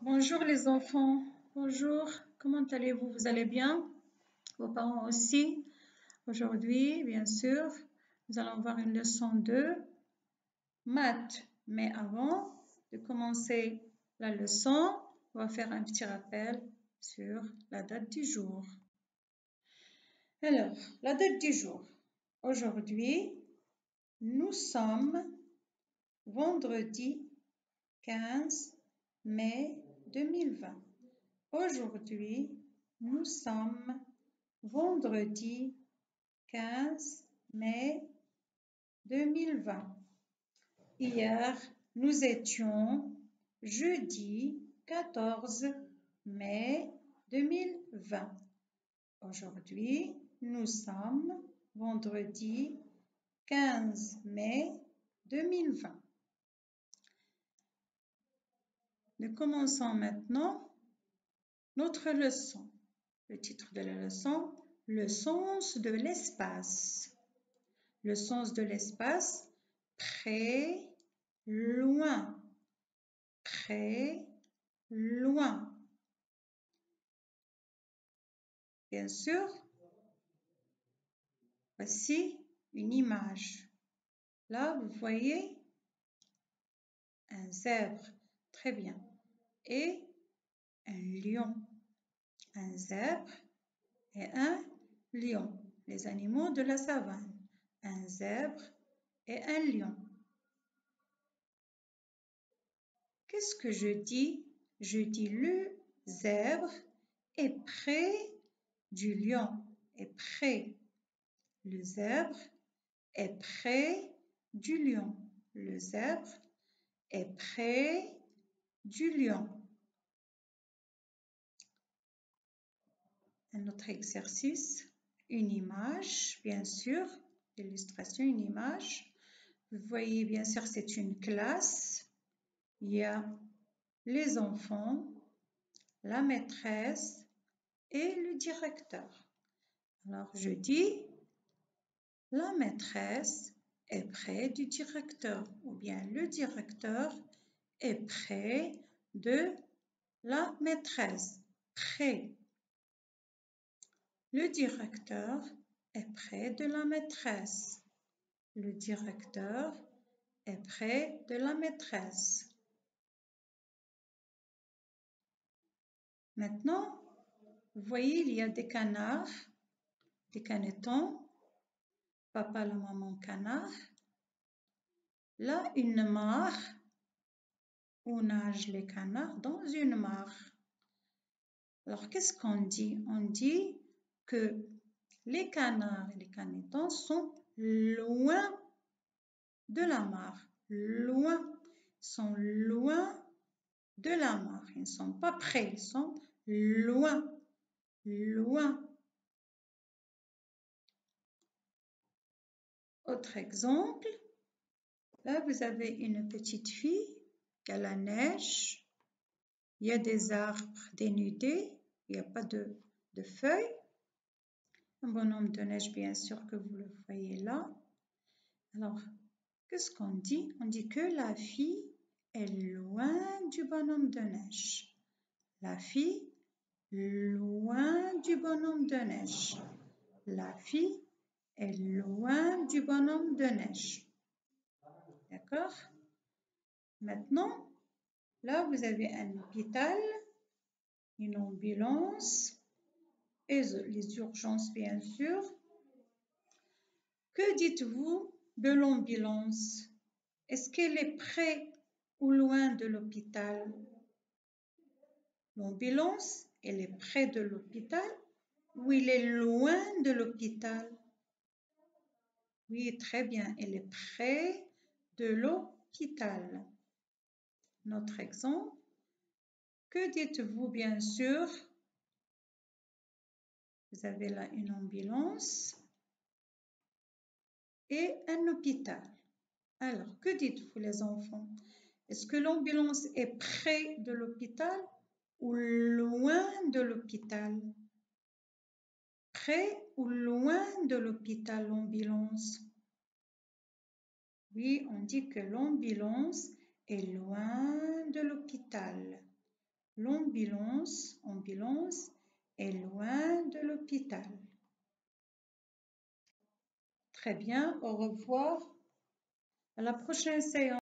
Bonjour les enfants, bonjour, comment allez-vous? Vous allez bien? Vos parents aussi? Aujourd'hui, bien sûr, nous allons voir une leçon de maths. Mais avant de commencer la leçon, on va faire un petit rappel sur la date du jour. Alors, la date du jour. Aujourd'hui, nous sommes vendredi 15 mai 2020. Aujourd'hui, nous sommes vendredi 15 mai 2020. Hier, nous étions jeudi 14 mai 2020. Aujourd'hui, nous sommes vendredi 15 mai 2020. Nous commençons maintenant notre leçon. Le titre de la leçon, le sens de l'espace. Le sens de l'espace, près, loin, près, loin. Bien sûr, voici une image. Là, vous voyez un zèbre, très bien, et un lion. Un zèbre et un lion, les animaux de la savane. Un zèbre et un lion. Qu'est-ce que je dis? Je dis le zèbre est près du lion. Est près. Le zèbre est près du lion. Le zèbre est près du lion. Un autre exercice, une image, bien sûr, illustration, une image. Vous voyez, bien sûr, c'est une classe. Il y a les enfants, la maîtresse et le directeur. Alors, je dis, la maîtresse est près du directeur ou bien le directeur est près de la maîtresse. Près. Le directeur est près de la maîtresse. Le directeur est près de la maîtresse. Maintenant, vous voyez, il y a des canards, des canetons, papa, la maman, canard. Là, une mare où nagent les canards dans une mare. Alors, qu'est-ce qu'on dit? On dit que les canards et les canetons sont loin de la mare. Loin. Ils sont loin de la mare. Ils ne sont pas près, ils sont loin. Loin. Autre exemple. Là, vous avez une petite fille qui a la neige. Il y a des arbres dénudés. Il n'y a pas de feuilles. Un bonhomme de neige, bien sûr que vous le voyez là. Alors, qu'est-ce qu'on dit? On dit que la fille est loin du bonhomme de neige. La fille, loin du bonhomme de neige. La fille est loin du bonhomme de neige. D'accord? Maintenant, là, vous avez un hôpital, une ambulance et les urgences, bien sûr. Que dites-vous de l'ambulance? Est-ce qu'elle est près ou loin de l'hôpital? L'ambulance, elle est près de l'hôpital ou elle est loin de l'hôpital? Oui, très bien, elle est près de l'hôpital. Notre exemple. Que dites-vous, bien sûr? Vous avez là une ambulance et un hôpital. Alors, que dites-vous, les enfants? Est-ce que l'ambulance est près de l'hôpital ou loin de l'hôpital? Près ou loin de l'hôpital, l'ambulance? Oui, on dit que l'ambulance est loin de l'hôpital. L'ambulance est loin de l'hôpital. Très bien, au revoir. À la prochaine séance.